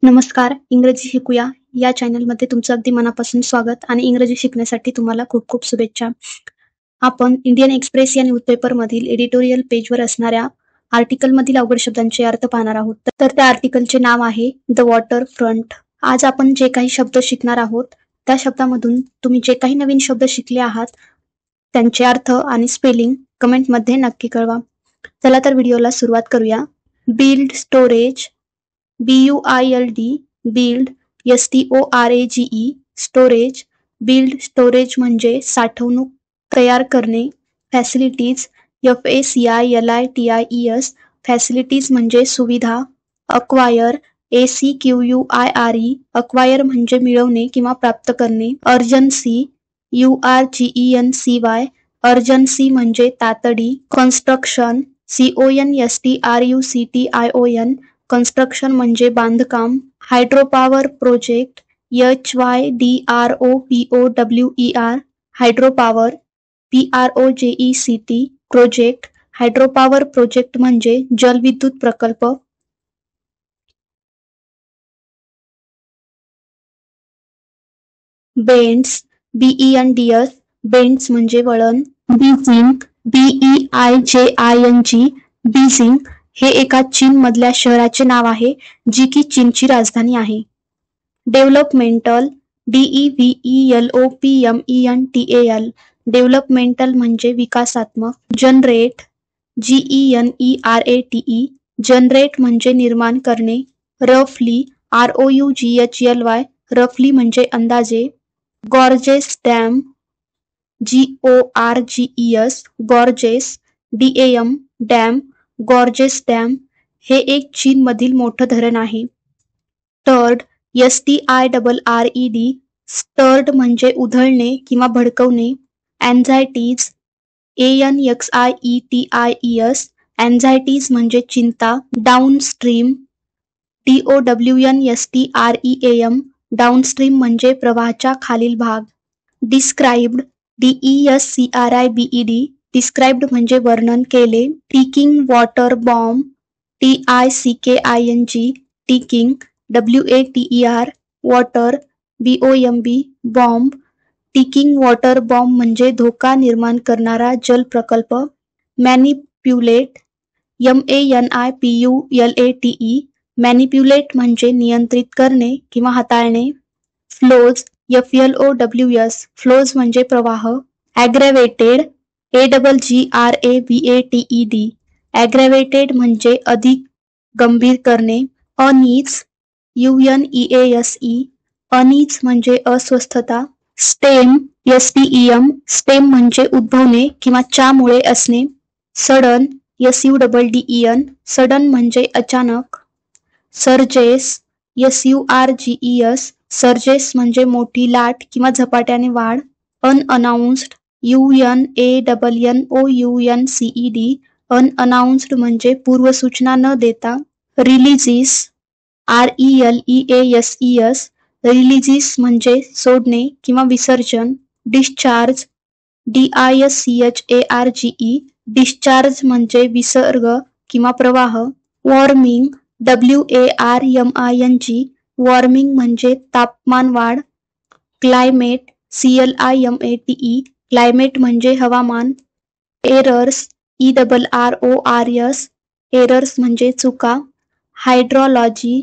नमस्कार. इंग्रजी शिकूया या चॅनलमध्ये तुमचं अगदी मनापासून स्वागत आणि इंग्रजी शिकण्यासाठी तुम्हाला खूप खूप शुभेच्छा. आपण इंडियन एक्सप्रेस या न्यूजपेपरमधील एडिटोरियल पेजवर असणाऱ्या आर्टिकलमधील अवघड शब्दांचे अर्थ पाहणार आहोत. तर त्या आर्टिकलचे नाव आहे द वॉटर फ्रंट. आज आपण जे काही शब्द शिकणार आहोत त्या शब्दामधून तुम्ही जे काही नवीन शब्द शिकले आहात त्यांचे अर्थ आणि स्पेलिंग कमेंटमध्ये नक्की कळवा. चला तर व्हिडिओला सुरुवात करूया. Build storage, BUILD, build, STORAGE, storage. Build storage म्हणजे साठवणूक तयार करणे. फॅसिलिटीज, FACILITIES, फॅसिलिटीज म्हणजे सुविधा. अक्वायर, ACQUIRE, अक्वायर म्हणजे मिळवणे किंवा प्राप्त करणे. अर्जन्सी, URGENCY, अर्जन्सी म्हणजे तातडी. कन्स्ट्रक्शन, CONSTRUCTION, कन्स्ट्रक्शन म्हणजे बांधकाम. Hydropower project, HYDROPOWER, hydropower. PROJECT, project. Hydropower project म्हणजे जलविद्युत प्रकल्प. बेंड्स, BENDS, बेंड्स म्हणजे वळण. बीजिंग, BEIJING, बीजिंग हे एका चीन मधल्या शहराचे नाव आहे जी की चीनची राजधानी आहे. डेव्हलपमेंटल, DEVELOPMENTAL, डेव्हलपमेंटल म्हणजे विकासात्मक. जनरेट, GENERATE, जनरेट म्हणजे निर्माण करणे. रफली, ROUGHLY, रफली म्हणजे अंदाजे. Gorges dam, GORGES, gorges. DAM, dam, gorges dam हे एक चीनमधील मोठं धरण आहे. स्टर्ड, STIRRED, स्टर्ड म्हणजे उधळणे किंवा भडकवणे. अँझायटीज, ANXIETIES, अँझायटीज म्हणजे चिंता. डाऊनस्ट्रीम, DOWNSTREAM, डाऊनस्ट्रीम म्हणजे प्रवाहाच्या खालील भाग. डिस्क्राइब्ड, DESCRIBED, डिस्क्राइब्ड म्हणजे वर्णन केले. Ticking water bomb, TICKING, ticking. WATER, water. BOMB, bomb. Ticking water bomb म्हणजे धोका निर्माण करणारा जल प्रकल्प. मॅनिप्युलेट, MANIPULATE, मॅनिप्युलेट म्हणजे नियंत्रित करणे किंवा हाताळणे. फ्लोज, FLOWS, फ्लोज म्हणजे प्रवाह. ॲग्रॅवेटेड, AGGRAVATED, ॲग्रॅवेटेड म्हणजे अधिक गंभीर करणे. अनीज, UNEASE, अनीज म्हणजे अस्वस्थता. स्टेम, STEM, स्टेम म्हणजे उद्भवणे किंवा च्यामुळे असणे. सडन, SUDDEN, सडन म्हणजे अचानक. सर्जेस, SURGES, सर्जेस म्हणजे मोठी लाट किंवा झपाट्याने वाढ. अनअनाउन्स्ड, UNANNOUNCED, अनअनाउन्स्ड म्हणजे पूर्वसूचना न देता. रिलीजिस, RELEASES, रिलीजिस म्हणजे सोडणे किंवा विसर्जन. डिस्चार्ज, DISCHARGE, डिस्चार्ज म्हणजे विसर्ग किंवा प्रवाह. वॉर्मिंग, WARMING, वॉर्मिंग म्हणजे तापमान वाढ. क्लायमेट, CLIMATE, क्लायमेट म्हणजे हवामान. एरर्स, ERRORS, एरर्स म्हणजे चुका. हायड्रॉलॉजी,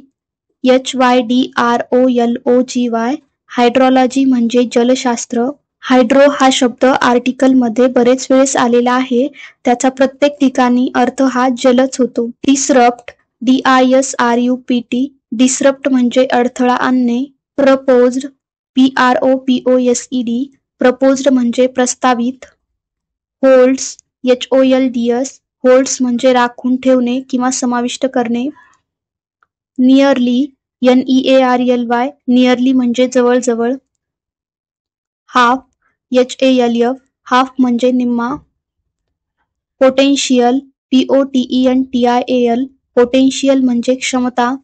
HYDROLOGY, हायड्रॉलॉजी म्हणजे जलशास्त्र. हायड्रो हा शब्द आर्टिकलमध्ये बरेच वेळेस आलेला आहे. त्याचा प्रत्येक ठिकाणी अर्थ हा जलच होतो. डिसरप्ट, DISRUPT, डिसरप्ट म्हणजे अडथळा आणणे. प्रपोज्ड, PROPOSED, प्रपोज्ड म्हणजे प्रस्तावित. होल्ड्स, HOLDS, होल्ड्स म्हणजे राखून ठेवणे किंवा समाविष्ट करणे. नियरली, NEARLY, नियरली म्हणजे जवळजवळ. हाफ, HALF, हाफ म्हणजे निम्मा. पोटेन्शियल, POTENTIAL, पोटेन्शियल म्हणजे क्षमता.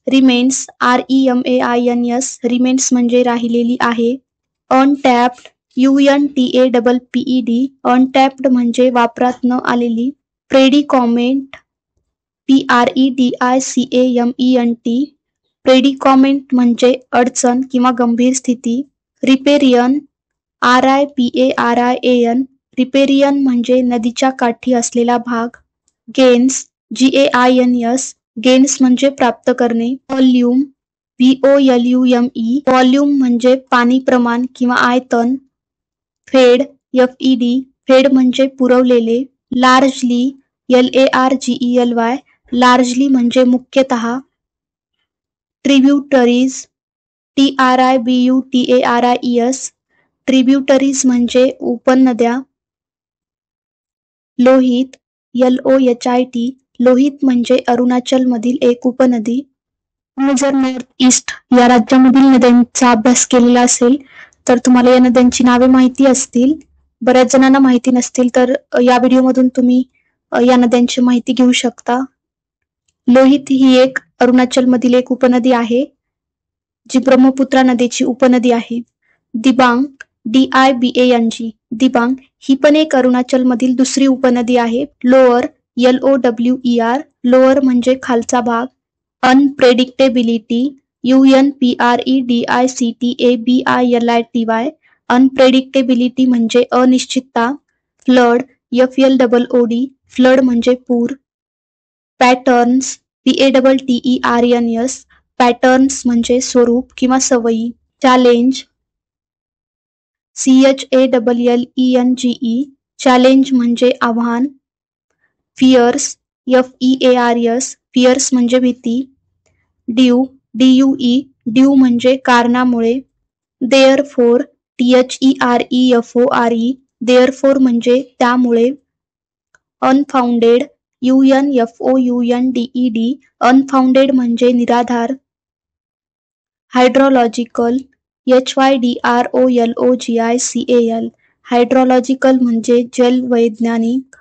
रिमेन्स, REMAINS, रिमेन्स म्हणजे राहिलेली आहे. अनटॅप्ड, UNTAPPED, अनटॅप्ड म्हणजे वापरात न आलेली. प्रेडिकॉमेंट, PREDICAMENT, प्रेडिकॉमेंट म्हणजे अडचण किंवा गंभीर स्थिती. रिपेरियन RIPARIAN रिपेरियन म्हणजे नदीच्या काठी असलेला भाग. गेन्स GAINS गेन्स म्हणजे प्राप्त करणे. व्हॉल्यूम VOLUME व्हॉल्यूम म्हणजे पाणी प्रमाण किंवा आयतन. फेड FED फेड म्हणजे पुरवलेले. लार्जली LARGELY लार्जली म्हणजे मुख्यतः. ट्रिब्युटरीज TRIBUTARIES ट्रिब्युटरीज म्हणजे उपनद्या. लोहित LOHIT लोहित म्हणजे अरुणाचलमधील एक उपनदी. तुम्ही जर नॉर्थ ईस्ट या राज्यामधील नद्यांचा अभ्यास केलेला असेल तर तुम्हाला या नद्यांची नावे माहिती असतील. बऱ्याच जणांना माहिती नसतील तर या व्हिडिओमधून तुम्ही या नद्यांची माहिती घेऊ शकता. लोहित ही एक अरुणाचलमधील एक उपनदी आहे जी ब्रह्मपुत्रा नदीची उपनदी आहे. दिबांग DIBANG दिबांग ही पण एक अरुणाचलमधील दुसरी उपनदी आहे. लोअर LOWER लोअर म्हणजे खालचा भाग. अनप्रेडिक्टेबिलिटी UNPREDICTABILITY अनप्रेडिक्टेबिलिटी म्हणजे अनिश्चितता. फ्लड FLOOD फ्लड म्हणजे पूर. पॅटर्न्स PATTERNS पॅटर्न्स म्हणजे स्वरूप किंवा सवयी. चॅलेंज CHALLENGE चॅलेंज म्हणजे आव्हान. फिअर्स FEARS फिअर्स म्हणजे भीती. ड्यू DUE ड्यू म्हणजे कारणामुळे. देअरफोर THEREFORE देअरफोर म्हणजे त्यामुळे. अनफाउंडेड UNFOUNDED अनफाउंडेड म्हणजे निराधार. हायड्रोलॉजिकल HYDROLOGICAL हायड्रोलॉजिकल म्हणजे जलवैज्ञानिक.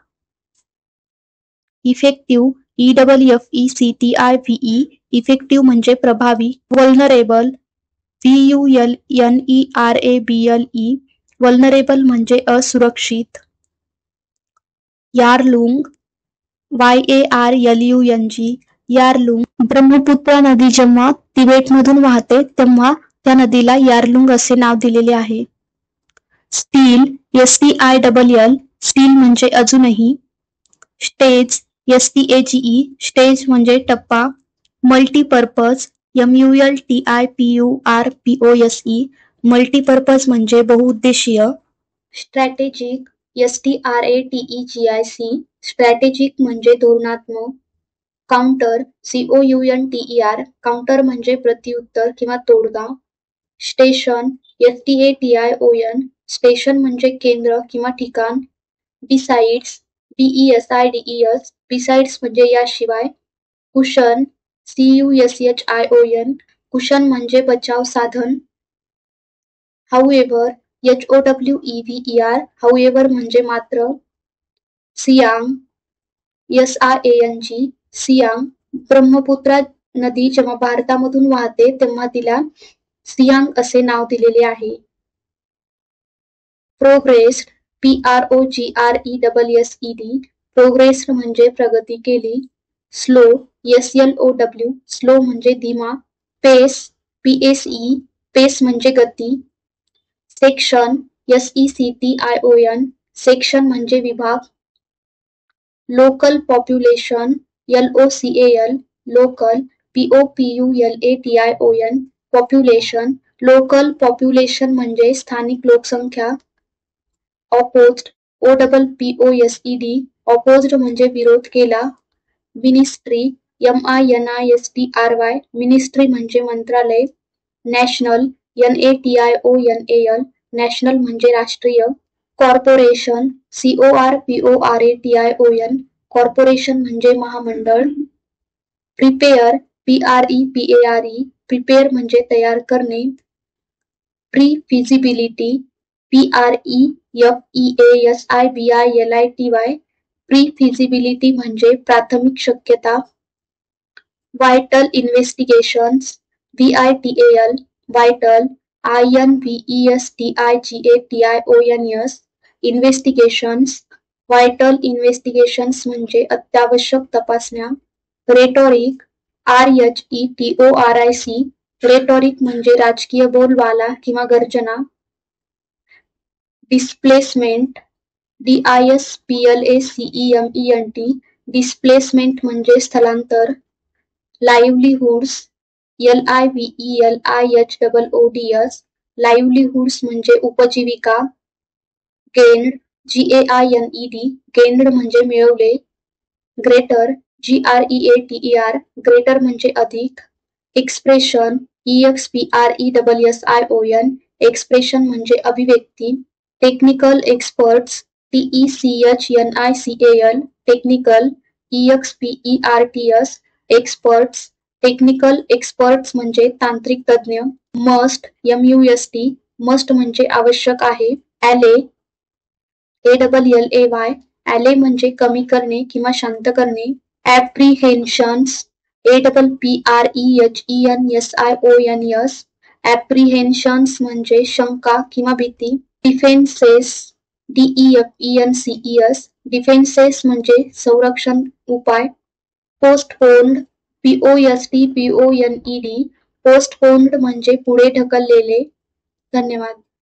इफेक्टिव्ह EFFECTIVE इफेक्टिव्ह म्हणजे प्रभावी. वल्नरेबल VULNERABLE वल्नरेबल म्हणजे असुरक्षित. यारलुंग YARLUNG यारलुंग ब्रह्मपुत्रा नदी जेव्हा तिबेटमधून वाहते तेव्हा त्या नदीला यारलुंग असे नाव दिलेले आहे. स्टील STILL स्टील म्हणजे अजूनही. स्टेज STAGE स्टेज म्हणजे टप्पा. मल्टीपर्पज MULTIPURPOSE मल्टीपर्पज म्हणजे बहुउद्देशीय. स्ट्रॅटेजिक STRATEGIC स्ट्रॅटेजिक म्हणजे धोरणात्मक. काउंटर COUNTER काउंटर म्हणजे प्रत्युत्तर किंवा तोडगा. स्टेशन STATION स्टेशन म्हणजे केंद्र किंवा ठिकाण. बिसाइड्स BESIDES बिसाइड्स म्हणजे याशिवाय. कुशन CUSHION कुशन म्हणजे बचाव साधन. हाऊएव्हर HOWEVER हाऊएव्हर म्हणजे मात्र. सियांग SRANG सियांग ब्रह्मपुत्रा नदी जेव्हा भारतामधून वाहते तेव्हा तिला सियांग असे नाव दिलेले आहे. प्रोग्रेस्ड PROGRESSED प्रोग्रेस्ड म्हणजे प्रगती केली. स्लो SLOW स्लो म्हणजे धीमा. पेस PACE पेस म्हणजे गती. सेक्शन SECTION सेक्शन म्हणजे विभाग. Local population LOCAL local POPULATION population local population म्हणजे स्थानिक लोकसंख्या. ऑपोज्ड OPPOSED ऑपोज्ड म्हणजे विरोध केला. मिनिस्ट्री MINISTRY मिनिस्ट्री म्हणजे मंत्रालय. नॅशनल NATIONAL नॅशनल म्हणजे राष्ट्रीय. कॉर्पोरेशन CORPORATION कॉर्पोरेशन म्हणजे महामंडळ. प्रिपेअर PREPARE प्रिपेअर म्हणजे तयार करणे. Pre feasibility PREFEASIBILITY pre feasibility म्हणजे प्राथमिक शक्यता. Vital investigations VITAL vital INVESTIGATIONS investigations vital investigations म्हणजे अत्यावश्यक तपासण्या. Rhetoric RHETORIC. रेटॉरिक म्हणजे राजकीय बोलबाला किंवा गर्जना. Displacement DISPLACEMENT. डिस्प्लेसमेंट म्हणजे स्थलांतर. लाईव्हलीहुड्स LIVELIHOODS. लाईव्हलीहुड्स म्हणजे उपजीविका. Gained GAINED. गेन्ड म्हणजे मिळवले. Greater GREATER. ग्रेटर म्हणजे अधिक. Expression EXPRESSION. एक्सप्रेशन म्हणजे अभिव्यक्ती. Technical experts TECHNICAL. Technical EXPERTS. Experts. Technical experts म्हणजे तांत्रिक तज्ञ. Must MUST. मस्ट म्हणजे आवश्यक आहे. ॲले ALLAY. ॲले म्हणजे कमी करणे किंवा शांत करणे. ॲप्रिहेन्शन्स APPREHENSIONS. ॲप्रिहेन्शन्स म्हणजे शंका किंवा भीती. Defences DEFENCES. डिफेन्सेस म्हणजे संरक्षण उपाय. Postponed POSTPONED. पोस्टपोन्ड म्हणजे पुढे ढकललेले. धन्यवाद.